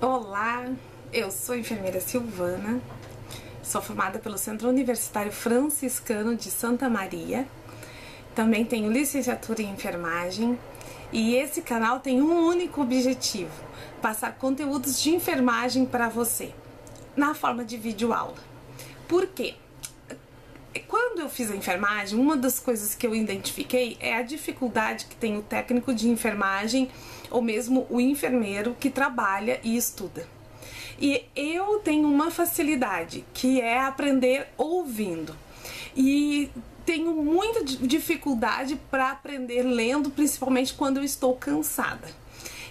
Olá, eu sou a enfermeira Silvana, sou formada pelo Centro Universitário Franciscano de Santa Maria, também tenho licenciatura em enfermagem e esse canal tem um único objetivo: passar conteúdos de enfermagem para você, na forma de videoaula. Por quê? Quando eu fiz a enfermagem, uma das coisas que eu identifiquei é a dificuldade que tem o técnico de enfermagem ou mesmo o enfermeiro que trabalha e estuda. E eu tenho uma facilidade, que é aprender ouvindo. E tenho muita dificuldade para aprender lendo, principalmente quando eu estou cansada.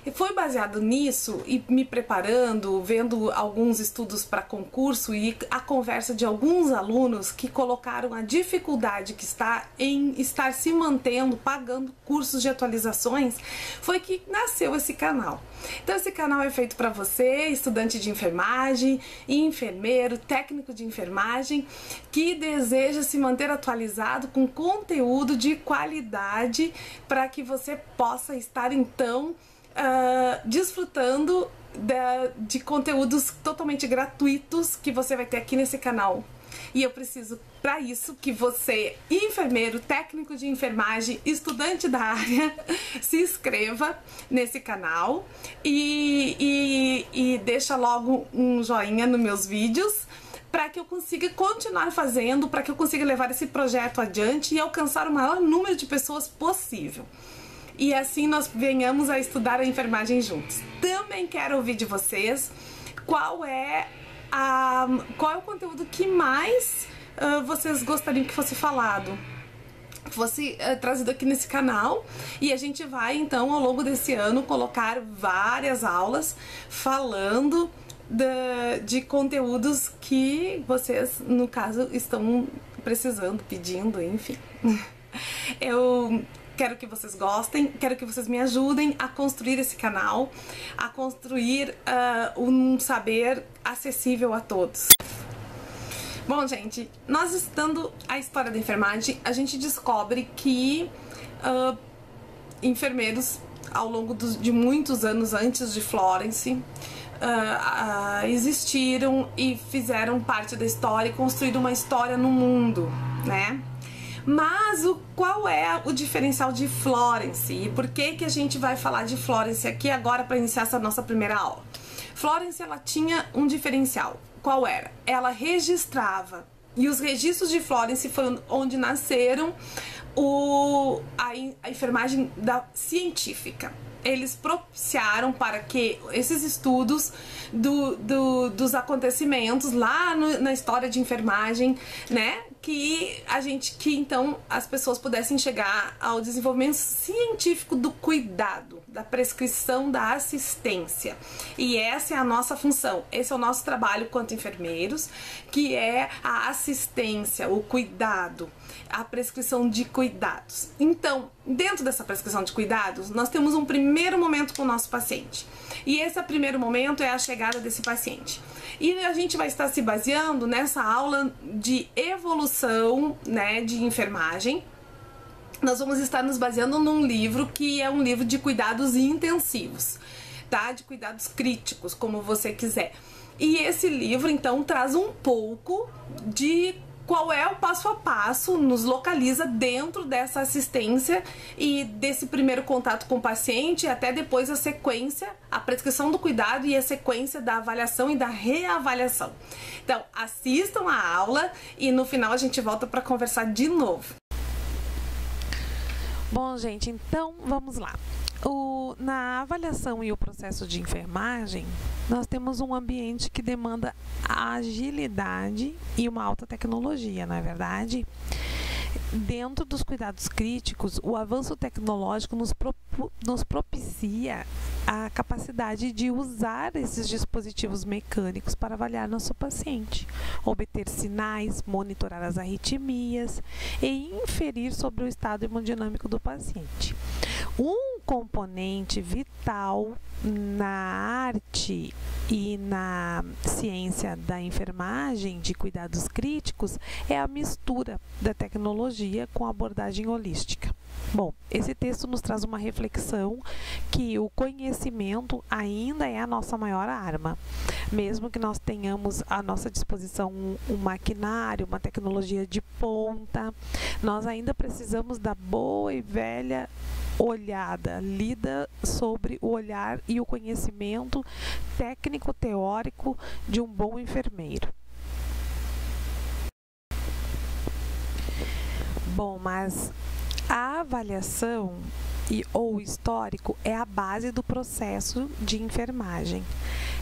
E foi baseado nisso e me preparando, vendo alguns estudos para concurso e a conversa de alguns alunos que colocaram a dificuldade que está em estar se mantendo, pagando cursos de atualizações, foi que nasceu esse canal. Então esse canal é feito para você, estudante de enfermagem, enfermeiro, técnico de enfermagem, que deseja se manter atualizado com conteúdo de qualidade para que você possa estar então desfrutando de conteúdos totalmente gratuitos que você vai ter aqui nesse canal. E eu preciso, para isso, que você, enfermeiro, técnico de enfermagem, estudante da área, se inscreva nesse canal e deixa logo um joinha nos meus vídeos, para que eu consiga continuar fazendo, para que eu consiga levar esse projeto adiante e alcançar o maior número de pessoas possível. E assim nós venhamos a estudar a enfermagem juntos. Também quero ouvir de vocês qual é o conteúdo que mais vocês gostariam que fosse falado, que fosse trazido aqui nesse canal. E a gente vai então ao longo desse ano colocar várias aulas falando de conteúdos que vocês, no caso, estão precisando, pedindo, enfim. Eu quero que vocês gostem, quero que vocês me ajudem a construir esse canal, a construir um saber acessível a todos. Bom, gente, nós estudando a história da enfermagem, a gente descobre que enfermeiros, ao longo de muitos anos antes de Florence, existiram e fizeram parte da história e construíram uma história no mundo, né? Mas qual é o diferencial de Florence? E por que a gente vai falar de Florence aqui agora para iniciar essa nossa primeira aula? Florence, ela tinha um diferencial. Qual era? Ela registrava, e os registros de Florence foi onde nasceram a enfermagem científica. Eles propiciaram para que esses estudos dos acontecimentos lá na história de enfermagem, né, que então as pessoas pudessem chegar ao desenvolvimento científico do cuidado, da prescrição, da assistência. E essa é a nossa função, esse é o nosso trabalho quanto enfermeiros, que é a assistência, o cuidado, a prescrição de cuidados. Então, dentro dessa prescrição de cuidados, nós temos um primeiro momento com o nosso paciente. E esse primeiro momento é a chegada desse paciente. E a gente vai estar se baseando nessa aula de evolução, né, de enfermagem. Nós vamos estar nos baseando num livro que é um livro de cuidados intensivos, tá? De cuidados críticos, como você quiser. E esse livro, então, traz um pouco de qual é o passo a passo, nos localiza dentro dessa assistência e desse primeiro contato com o paciente, até depois a sequência, a prescrição do cuidado e a sequência da avaliação e da reavaliação. Então, assistam a aula e no final a gente volta para conversar de novo. Bom, gente, então vamos lá. Na avaliação e o processo de enfermagem, nós temos um ambiente que demanda agilidade e uma alta tecnologia, não é verdade? Dentro dos cuidados críticos, o avanço tecnológico nos propicia a capacidade de usar esses dispositivos mecânicos para avaliar nosso paciente, obter sinais, monitorar as arritmias e inferir sobre o estado hemodinâmico do paciente. Um componente vital na arte e na ciência da enfermagem de cuidados críticos é a mistura da tecnologia com a abordagem holística. Bom, esse texto nos traz uma reflexão que o conhecimento ainda é a nossa maior arma. Mesmo que nós tenhamos à nossa disposição um maquinário, uma tecnologia de ponta, nós ainda precisamos da boa e velha olhada, lida sobre o olhar e o conhecimento técnico-teórico de um bom enfermeiro. Bom, mas a avaliação ou histórico é a base do processo de enfermagem.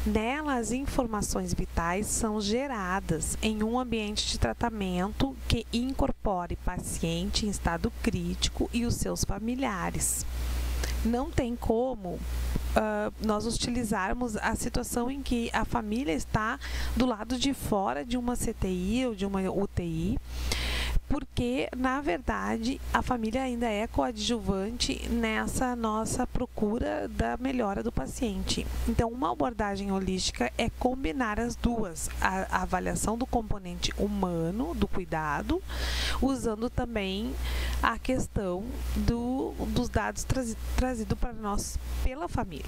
Nela, as informações vitais são geradas em um ambiente de tratamento que incorpore paciente em estado crítico e os seus familiares. Não tem como nós utilizarmos a situação em que a família está do lado de fora de uma CTI ou de uma UTI, porque, na verdade, a família ainda é coadjuvante nessa nossa procura da melhora do paciente. Então, uma abordagem holística é combinar as duas, a avaliação do componente humano, do cuidado, usando também a questão dos dados trazidos para nós pela família.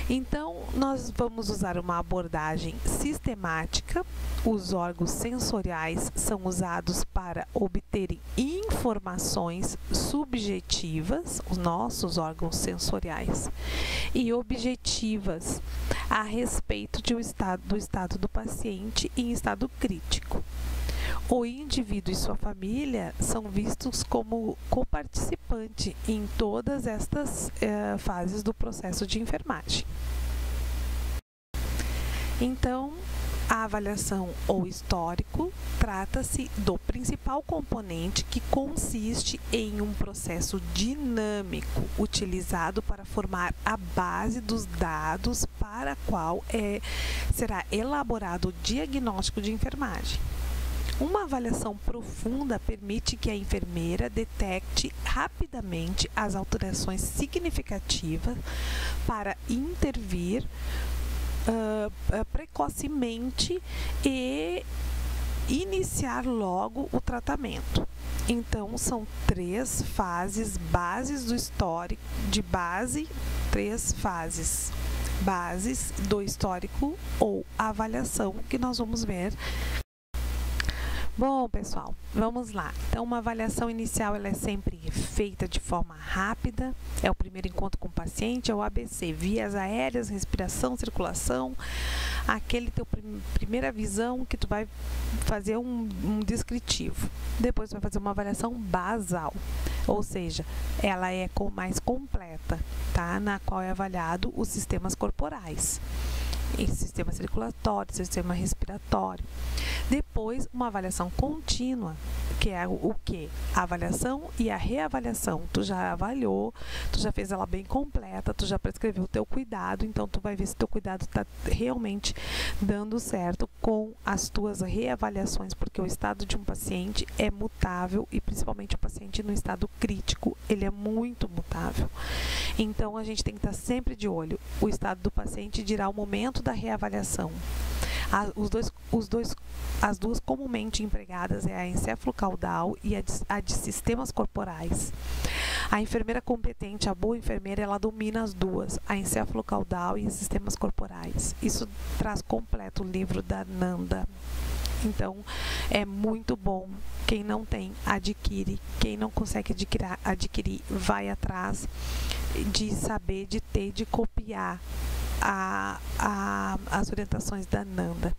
Então, nós vamos usar uma abordagem sistemática. Os órgãos sensoriais são usados para obterem informações subjetivas, os nossos órgãos sensoriais, e objetivas a respeito do estado do paciente em estado crítico. O indivíduo e sua família são vistos como coparticipante em todas estas fases do processo de enfermagem. Então, a avaliação ou histórico trata-se do principal componente que consiste em um processo dinâmico utilizado para formar a base dos dados para a qual será elaborado o diagnóstico de enfermagem. Uma avaliação profunda permite que a enfermeira detecte rapidamente as alterações significativas para intervir precocemente e iniciar logo o tratamento. Então, são 3 fases, bases do histórico, três fases bases do histórico ou avaliação que nós vamos ver. Bom, pessoal, vamos lá. Então, uma avaliação inicial ela é sempre feita de forma rápida. É o primeiro encontro com o paciente, é o ABC, vias aéreas, respiração, circulação. Aquele teu primeira visão que tu vai fazer um descritivo. Depois tu vai fazer uma avaliação basal, ou seja, ela é mais completa, tá? Na qual é avaliado os sistemas corporais. Sistema circulatório, sistema respiratório. Depois, uma avaliação contínua, que é o quê? A avaliação e a reavaliação. Tu já avaliou, tu já fez ela bem completa, tu já prescreveu o teu cuidado, então tu vai ver se teu cuidado está realmente dando certo com as tuas reavaliações, porque o estado de um paciente é mutável e principalmente o paciente no estado crítico, ele é muito mutável. Então, a gente tem que estar sempre de olho. O estado do paciente dirá o momento da reavaliação. As duas comumente empregadas é a encéfalo-caudal e a de sistemas corporais. A enfermeira competente, a boa enfermeira, ela domina as duas, a encéfalo-caudal e os sistemas corporais. Isso traz completo o livro da Nanda. Então, é muito bom. Quem não tem, adquire. Quem não consegue adquirir, vai atrás de saber, de ter, de copiar as orientações da Nanda.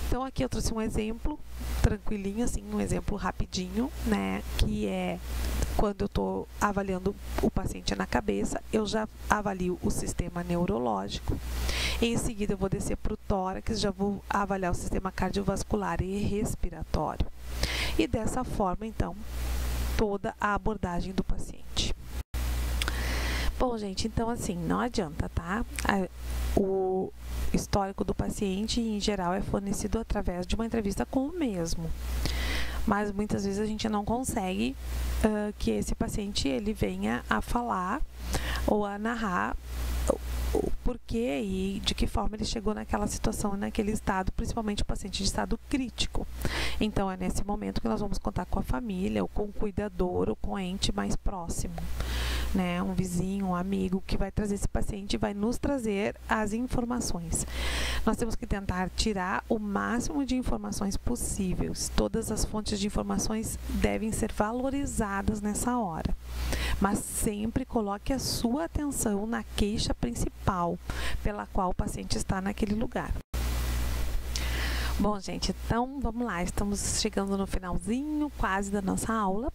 Então, aqui eu trouxe um exemplo tranquilinho, assim, um exemplo rapidinho, né? Que é quando eu estou avaliando o paciente na cabeça, eu já avalio o sistema neurológico. Em seguida, eu vou descer para o tórax, já vou avaliar o sistema cardiovascular e respiratório. E dessa forma, então, toda a abordagem do paciente. Bom, gente, então assim, não adianta, tá? O histórico do paciente, em geral, é fornecido através de uma entrevista com o mesmo. Mas muitas vezes a gente não consegue que esse paciente ele venha a falar ou a narrar por que e de que forma ele chegou naquela situação, naquele estado, principalmente o paciente de estado crítico. Então, é nesse momento que nós vamos contar com a família, ou com o cuidador, ou com o ente mais próximo, né? Um vizinho, um amigo que vai trazer esse paciente e vai nos trazer as informações. Nós temos que tentar tirar o máximo de informações possíveis. Todas as fontes de informações devem ser valorizadas nessa hora. Mas sempre coloque a sua atenção na queixa principal pela qual o paciente está naquele lugar. Bom, gente, então vamos lá, estamos chegando no finalzinho quase da nossa aula,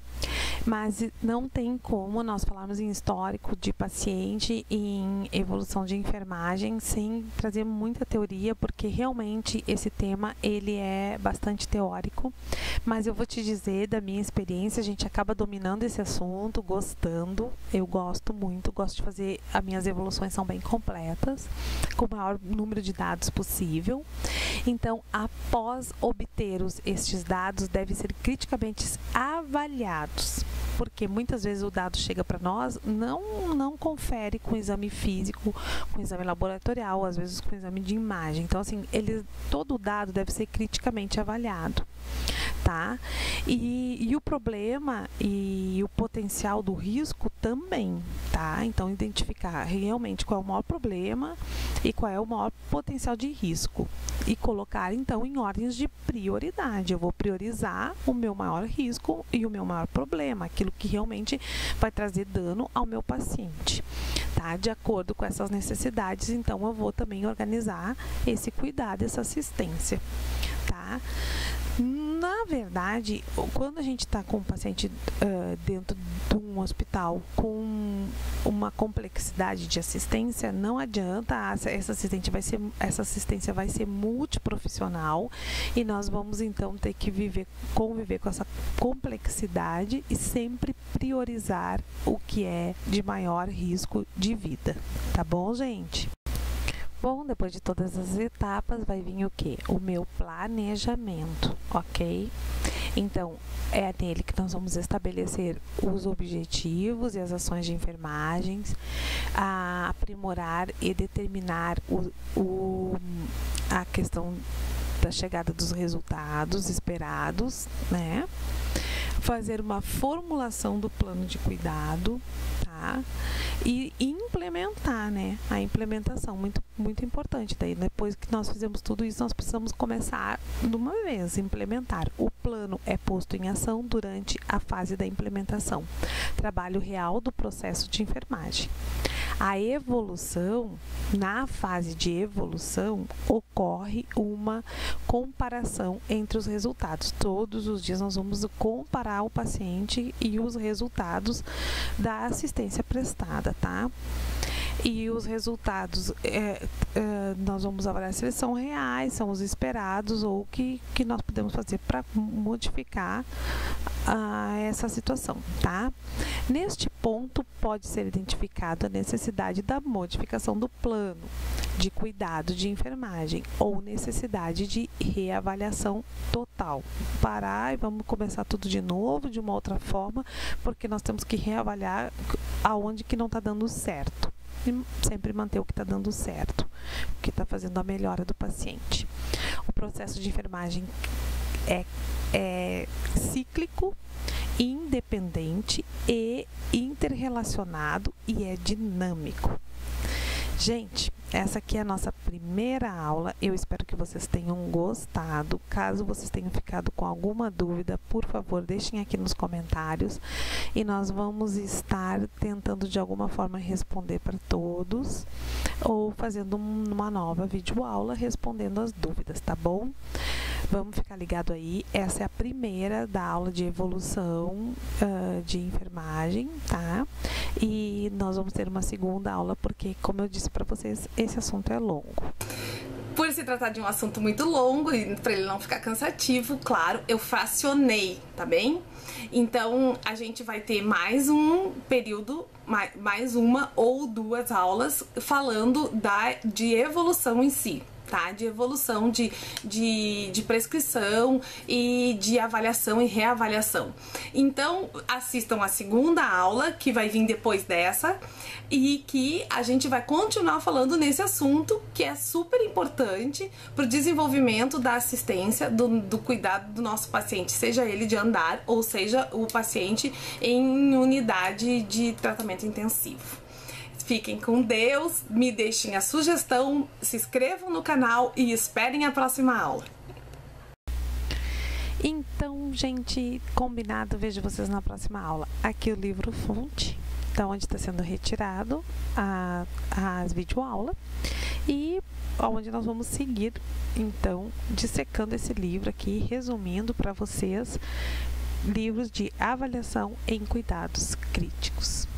mas não tem como nós falarmos em histórico de paciente e em evolução de enfermagem sem trazer muita teoria, porque realmente esse tema ele é bastante teórico, mas eu vou te dizer da minha experiência, a gente acaba dominando esse assunto, gostando, eu gosto muito, gosto de fazer, as minhas evoluções são bem completas, com o maior número de dados possível. Então, após obter estes dados, devem ser criticamente avaliados, porque muitas vezes o dado chega para nós, não confere com exame físico, com exame laboratorial, às vezes com exame de imagem. Então, assim, todo o dado deve ser criticamente avaliado, tá? E o problema e o potencial do risco também, tá? Então, identificar realmente qual é o maior problema e qual é o maior potencial de risco. E colocar, então, em ordens de prioridade. Eu vou priorizar o meu maior risco e o meu maior problema, aquilo que realmente vai trazer dano ao meu paciente, tá? De acordo com essas necessidades, então, eu vou também organizar esse cuidado, essa assistência, tá? Na verdade, quando a gente está com um paciente dentro de um hospital com uma complexidade de assistência, não adianta, essa assistência vai ser multiprofissional e nós vamos então ter que conviver com essa complexidade e sempre priorizar o que é de maior risco de vida, tá bom, gente? Bom, depois de todas as etapas, vai vir o quê? O meu planejamento, ok? Então, é nele que nós vamos estabelecer os objetivos e as ações de enfermagem, aprimorar e determinar a questão da chegada dos resultados esperados, né? Fazer uma formulação do plano de cuidado, tá? E implementar, né? A implementação, muito importante. Daí, depois que nós fizemos tudo isso, nós precisamos começar de uma vez, implementar. O plano é posto em ação durante a fase da implementação. Trabalho real do processo de enfermagem. A evolução, na fase de evolução, ocorre uma comparação entre os resultados. Todos os dias nós vamos comparar o paciente e os resultados da assistência prestada, tá? E os resultados, nós vamos avaliar se eles são reais, são os esperados ou o que nós podemos fazer para modificar essa situação, tá? Neste ponto, pode ser identificada a necessidade da modificação do plano de cuidado de enfermagem ou necessidade de reavaliação total. Parar e vamos começar tudo de novo, de uma outra forma, porque nós temos que reavaliar aonde que não está dando certo. E sempre manter o que está dando certo, o que está fazendo a melhora do paciente. O processo de enfermagem é cíclico, independente e interrelacionado e é dinâmico. Gente, essa aqui é a nossa primeira aula. Eu espero que vocês tenham gostado. Caso vocês tenham ficado com alguma dúvida, por favor, deixem aqui nos comentários e nós vamos estar tentando de alguma forma responder para todos ou fazendo uma nova videoaula respondendo as dúvidas, tá bom? Vamos ficar ligado aí. Essa é a primeira da aula de evolução de enfermagem, tá? E nós vamos ter uma segunda aula porque, como eu disse para vocês, esse assunto é longo. Por se tratar de um assunto muito longo e para ele não ficar cansativo, claro, eu fracionei, tá bem? Então, a gente vai ter mais um período, mais uma ou duas aulas falando de evolução em si, tá? De evolução de prescrição e de avaliação e reavaliação. Então, assistam a segunda aula, que vai vir depois dessa, e que a gente vai continuar falando nesse assunto, que é super importante para o desenvolvimento da assistência, do cuidado do nosso paciente, seja ele de andar ou seja o paciente em unidade de tratamento intensivo. Fiquem com Deus, me deixem a sugestão, se inscrevam no canal e esperem a próxima aula. Então, gente, combinado, vejo vocês na próxima aula. Aqui o livro fonte, da onde está sendo retirado as videoaulas, e onde nós vamos seguir, então, dissecando esse livro aqui, resumindo para vocês livros de avaliação em cuidados críticos.